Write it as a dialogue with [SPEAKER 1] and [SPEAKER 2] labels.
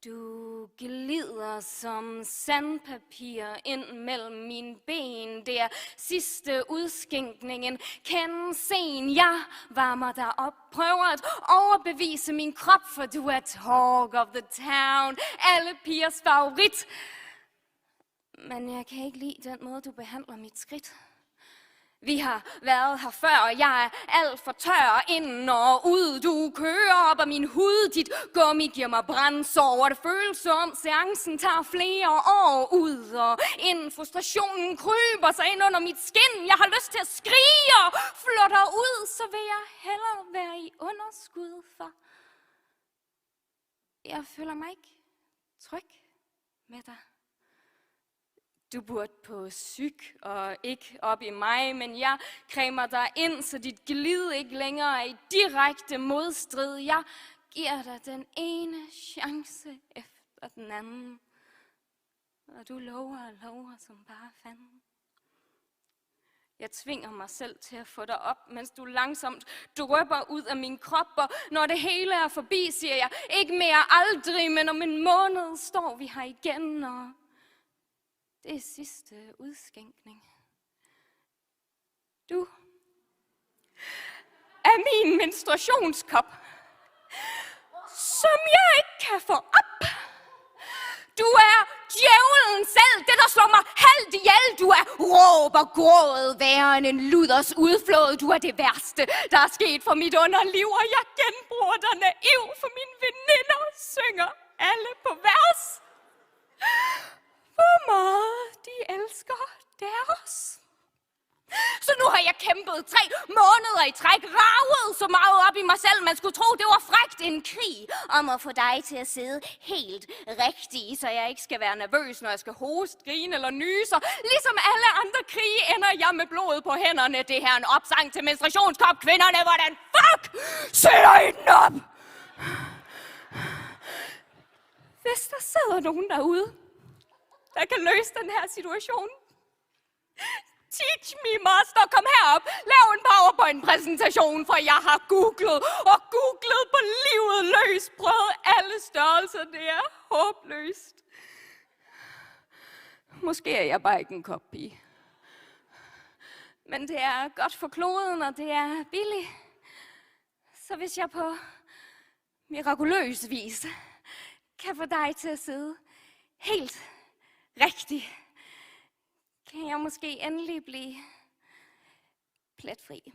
[SPEAKER 1] Du glider som sandpapir ind mellem mine ben. Det er sidste udskænkningen. Kend sen, jeg varmer dig op. Prøver at overbevise min krop, for du er talk of the town. Alle pigers favorit. Men jeg kan ikke lide den måde, du behandler mit skridt. Vi har været her før, og jeg er alt for tør ind og ud. Du kører op af min hud, dit gummi giver mig brændsår, og det føles som seancen tager flere år ud. Og inden frustrationen kryber sig ind under mit skin, jeg har lyst til at skrige og flutter ud, så vil jeg hellere være i underskud, for jeg føler mig ikke tryg med dig. Du burde på psyk og ikke op i mig, men jeg kræmer dig ind, så dit glid ikke længere er i direkte modstrid. Jeg giver dig den ene chance efter den anden, og du lover som bare fanden. Jeg tvinger mig selv til at få dig op, mens du langsomt drypper ud af min krop, og når det hele er forbi, siger jeg ikke mere aldrig, men om en måned står vi her igen, og det er sidste udskænkning. Du er min menstruationskop, som jeg ikke kan få op. Du er djævlen selv, det der slår mig halvt ihjel. Du er råb og gråd, værre end en luders udflåd. Du er det værste, der er sket for mit underliv, og jeg genbruger dig naiv, for mine veninder synger alle på vers. Hvor meget de elsker deres. Så nu har jeg kæmpet 3 måneder i træk, raget så meget op i mig selv, man skulle tro, det var frækt. En krig om at få dig til at sidde helt rigtigt, så jeg ikke skal være nervøs, når jeg skal hoste, grine eller nyse. Ligesom alle andre krige ender jeg med blodet på hænderne. Det her er en opsang til menstruationskop. Kvinderne, hvordan fuck sætter I den op? Hvis der sidder nogen derude, der kan løse den her situation. Teach me, master. Kom herop. Lav en PowerPoint-præsentation, for jeg har googlet på livet løs. Prøvet alle størrelser. Det er håbløst. Måske er jeg bare ikke en kop pige. Men det er godt for kloden, og det er billigt. Så hvis jeg på mirakuløs vis kan få dig til at sidde helt rigtigt, kan jeg måske endelig blive pletfri.